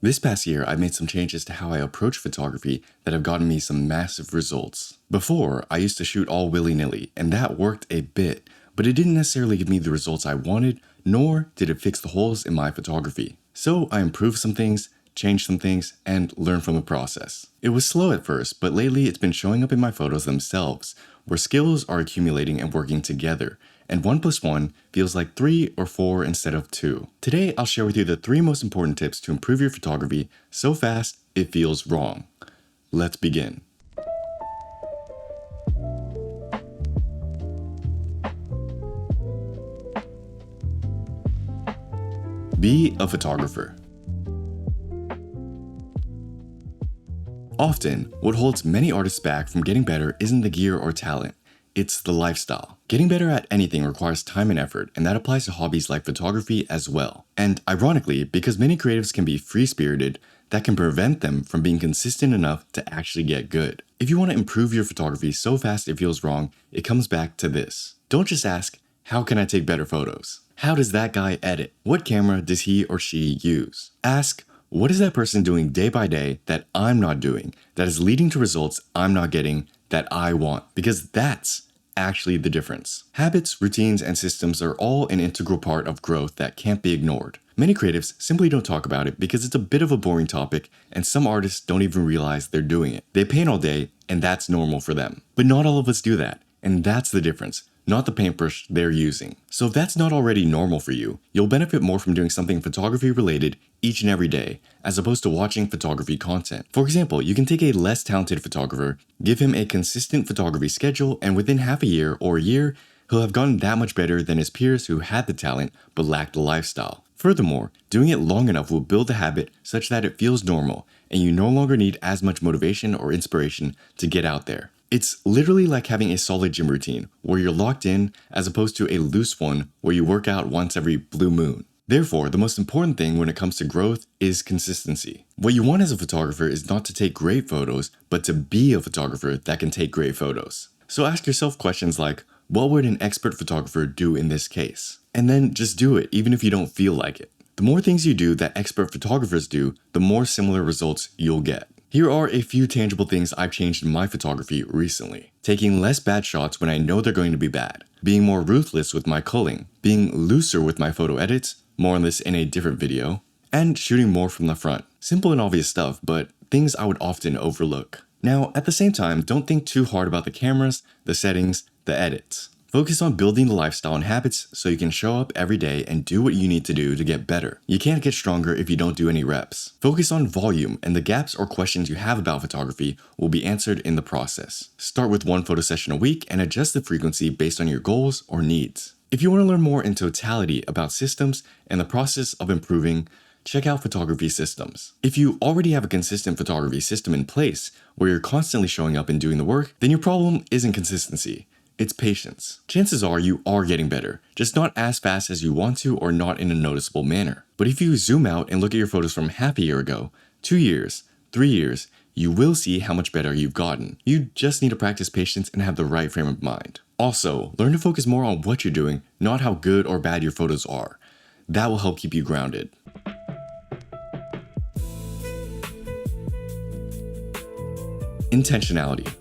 This past year, I've made some changes to how I approach photography that have gotten me some massive results. Before, I used to shoot all willy-nilly, and that worked a bit, but it didn't necessarily give me the results I wanted, nor did it fix the holes in my photography. So I improved some things, changed some things, and learned from the process. It was slow at first, but lately it's been showing up in my photos themselves, where skills are accumulating and working together, and 1 + 1 feels like 3 or 4 instead of 2. Today, I'll share with you the 3 most important tips to improve your photography so fast it feels wrong. Let's begin. Be a photographer. Often, what holds many artists back from getting better isn't the gear or talent, it's the lifestyle. Getting better at anything requires time and effort, and that applies to hobbies like photography as well. And ironically, because many creatives can be free-spirited, that can prevent them from being consistent enough to actually get good. If you want to improve your photography so fast it feels wrong, it comes back to this. Don't just ask, how can I take better photos? How does that guy edit? What camera does he or she use? Ask, what is that person doing day by day that I'm not doing, that is leading to results I'm not getting that I want? Because that's actually the difference. Habits, routines, and systems are all an integral part of growth that can't be ignored. Many creatives simply don't talk about it because it's a bit of a boring topic, and some artists don't even realize they're doing it. They paint all day, and that's normal for them. But not all of us do that, and that's the difference. Not the paintbrush they're using. So if that's not already normal for you, you'll benefit more from doing something photography related each and every day, as opposed to watching photography content. For example, you can take a less talented photographer, give him a consistent photography schedule, and within half a year or a year, he'll have gotten that much better than his peers who had the talent but lacked the lifestyle. Furthermore, doing it long enough will build the habit such that it feels normal, and you no longer need as much motivation or inspiration to get out there. It's literally like having a solid gym routine where you're locked in as opposed to a loose one where you work out once every blue moon. Therefore, the most important thing when it comes to growth is consistency. What you want as a photographer is not to take great photos, but to be a photographer that can take great photos. So ask yourself questions like, what would an expert photographer do in this case? And then just do it, even if you don't feel like it. The more things you do that expert photographers do, the more similar results you'll get. Here are a few tangible things I've changed in my photography recently. Taking less bad shots when I know they're going to be bad. Being more ruthless with my culling. Being looser with my photo edits. More on this in a different video. And shooting more from the front. Simple and obvious stuff, but things I would often overlook. Now, at the same time, don't think too hard about the cameras, the settings, the edits. Focus on building the lifestyle and habits so you can show up every day and do what you need to do to get better. You can't get stronger if you don't do any reps. Focus on volume, and the gaps or questions you have about photography will be answered in the process. Start with 1 photo session a week and adjust the frequency based on your goals or needs. If you want to learn more in totality about systems and the process of improving, check out Photography Systems. If you already have a consistent photography system in place where you're constantly showing up and doing the work, then your problem isn't consistency. It's patience. Chances are you are getting better, just not as fast as you want to or not in a noticeable manner. But if you zoom out and look at your photos from half a year ago, 2 years, 3 years, you will see how much better you've gotten. You just need to practice patience and have the right frame of mind. Also, learn to focus more on what you're doing, not how good or bad your photos are. That will help keep you grounded. Intentionality.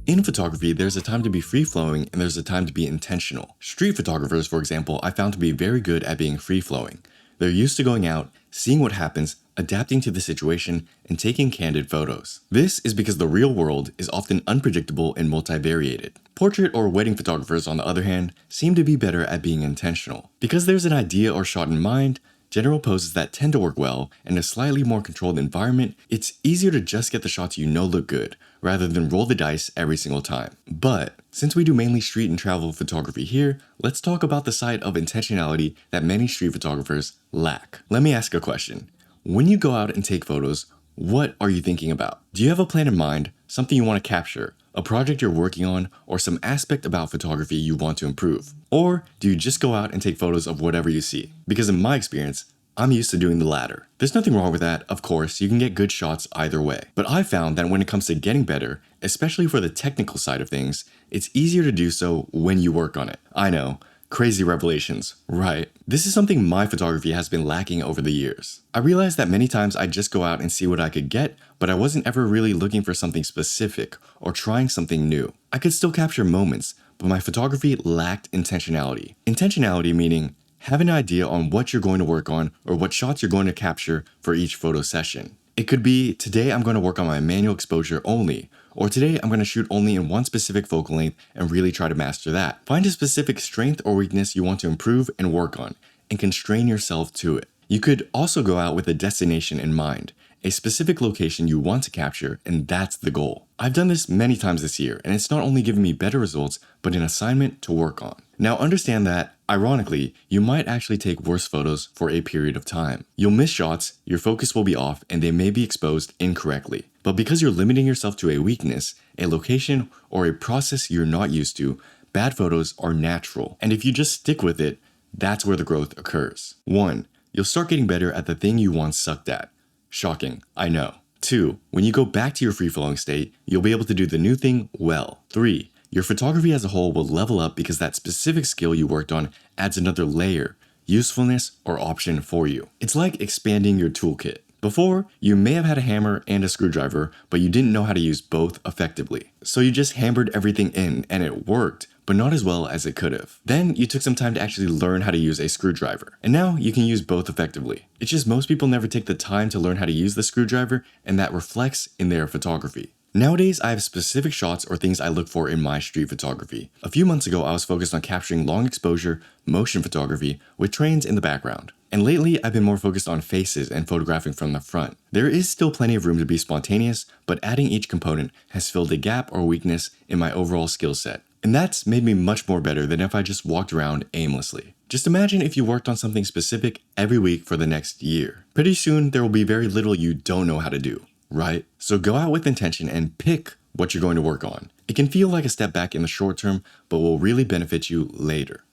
In photography, there's a time to be free-flowing and there's a time to be intentional. Street photographers, for example, I found to be very good at being free-flowing. They're used to going out, seeing what happens, adapting to the situation, and taking candid photos. This is because the real world is often unpredictable and multivariated. Portrait or wedding photographers, on the other hand, seem to be better at being intentional. Because there's an idea or shot in mind, general poses that tend to work well, and a slightly more controlled environment, it's easier to just get the shots you know look good, rather than roll the dice every single time. But since we do mainly street and travel photography here, let's talk about the side of intentionality that many street photographers lack. Let me ask a question. When you go out and take photos, what are you thinking about? Do you have a plan in mind, something you want to capture, a project you're working on, or some aspect about photography you want to improve? Or do you just go out and take photos of whatever you see? Because in my experience, I'm used to doing the latter. There's nothing wrong with that, of course, you can get good shots either way. But I found that when it comes to getting better, especially for the technical side of things, it's easier to do so when you work on it. I know, Crazy revelations, right? This is something my photography has been lacking over the years. I realized that many times I'd just go out and see what I could get, but I wasn't ever really looking for something specific or trying something new. I could still capture moments, but my photography lacked intentionality. Intentionality meaning have an idea on what you're going to work on or what shots you're going to capture for each photo session. It could be, today I'm going to work on my manual exposure only, or today I'm going to shoot only in one specific focal length and really try to master that. Find a specific strength or weakness you want to improve and work on, and constrain yourself to it. You could also go out with a destination in mind, a specific location you want to capture, and that's the goal. I've done this many times this year, and it's not only given me better results, but an assignment to work on. Now understand that, ironically, you might actually take worse photos for a period of time. You'll miss shots, your focus will be off, and they may be exposed incorrectly. But because you're limiting yourself to a weakness, a location, or a process you're not used to, bad photos are natural. And if you just stick with it, that's where the growth occurs. 1. You'll start getting better at the thing you once sucked at. Shocking, I know. 2. When you go back to your free-flowing state, you'll be able to do the new thing well. 3. Your photography as a whole will level up because that specific skill you worked on adds another layer, usefulness, or option for you. It's like expanding your toolkit. Before, you may have had a hammer and a screwdriver, but you didn't know how to use both effectively. So you just hammered everything in and it worked, but not as well as it could have. Then you took some time to actually learn how to use a screwdriver. And now you can use both effectively. It's just most people never take the time to learn how to use the screwdriver, and that reflects in their photography. Nowadays, I have specific shots or things I look for in my street photography. A few months ago, I was focused on capturing long exposure, motion photography with trains in the background. And lately, I've been more focused on faces and photographing from the front. There is still plenty of room to be spontaneous, but adding each component has filled a gap or weakness in my overall skill set. And that's made me much more better than if I just walked around aimlessly. Just imagine if you worked on something specific every week for the next year. Pretty soon, there will be very little you don't know how to do, right? So go out with intention and pick what you're going to work on. It can feel like a step back in the short term, but will really benefit you later.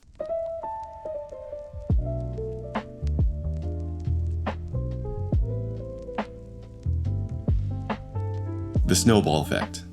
The snowball effect.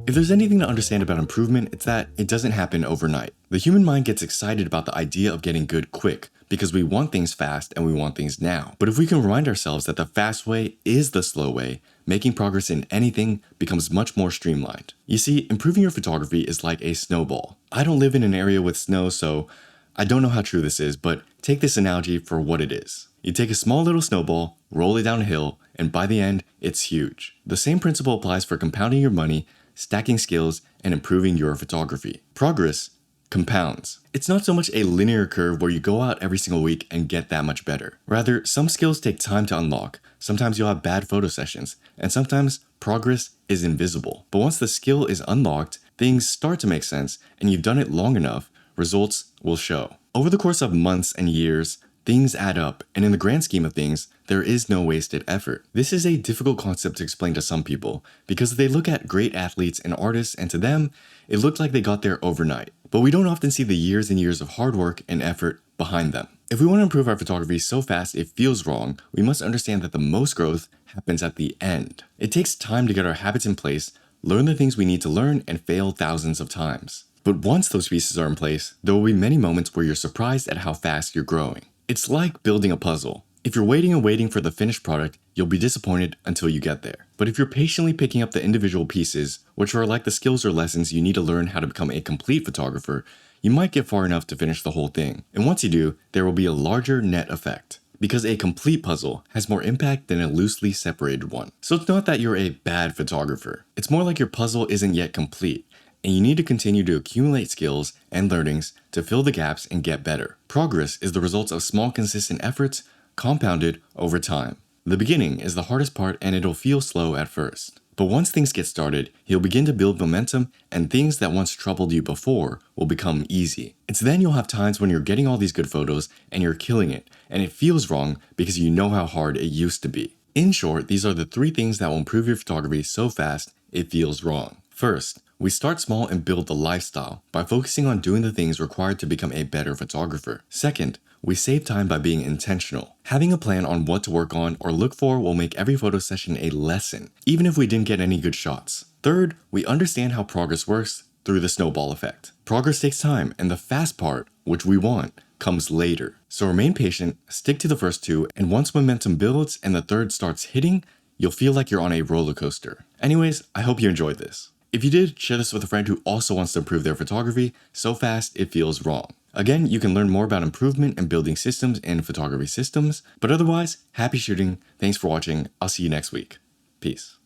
If there's anything to understand about improvement, it's that it doesn't happen overnight. The human mind gets excited about the idea of getting good quick because we want things fast and we want things now. But if we can remind ourselves that the fast way is the slow way, making progress in anything becomes much more streamlined. You see, improving your photography is like a snowball. I don't live in an area with snow, so I don't know how true this is, but take this analogy for what it is. You take a small little snowball, roll it down a hill, and by the end, it's huge. The same principle applies for compounding your money, stacking skills, and improving your photography. Progress compounds. It's not so much a linear curve where you go out every single week and get that much better. Rather, some skills take time to unlock. Sometimes you'll have bad photo sessions, and sometimes progress is invisible. But once the skill is unlocked, things start to make sense, and you've done it long enough, results will show. Over the course of months and years, things add up, and in the grand scheme of things, there is no wasted effort. This is a difficult concept to explain to some people because they look at great athletes and artists, and to them, it looked like they got there overnight. But we don't often see the years and years of hard work and effort behind them. If we want to improve our photography so fast it feels wrong, we must understand that the most growth happens at the end. It takes time to get our habits in place, learn the things we need to learn, and fail thousands of times. But once those pieces are in place, there will be many moments where you're surprised at how fast you're growing. It's like building a puzzle. If you're waiting and waiting for the finished product, you'll be disappointed until you get there. But if you're patiently picking up the individual pieces, which are like the skills or lessons you need to learn how to become a complete photographer, you might get far enough to finish the whole thing. And once you do, there will be a larger net effect. Because a complete puzzle has more impact than a loosely separated one. So it's not that you're a bad photographer. It's more like your puzzle isn't yet complete, and you need to continue to accumulate skills and learnings to fill the gaps and get better. Progress is the result of small, consistent efforts compounded over time. The beginning is the hardest part, and it'll feel slow at first. But once things get started, you'll begin to build momentum, and things that once troubled you before will become easy. It's then you'll have times when you're getting all these good photos and you're killing it, and it feels wrong because you know how hard it used to be. In short, these are the 3 things that will improve your photography so fast it feels wrong. First, we start small and build the lifestyle by focusing on doing the things required to become a better photographer. Second, we save time by being intentional. Having a plan on what to work on or look for will make every photo session a lesson, even if we didn't get any good shots. Third, we understand how progress works through the snowball effect. Progress takes time, and the fast part, which we want, comes later. So remain patient, stick to the first two, and once momentum builds and the third starts hitting, you'll feel like you're on a roller coaster. Anyways, I hope you enjoyed this. If you did, share this with a friend who also wants to improve their photography so fast it feels wrong. Again, you can learn more about improvement and building systems in photography systems, but otherwise, happy shooting, thanks for watching, I'll see you next week. Peace.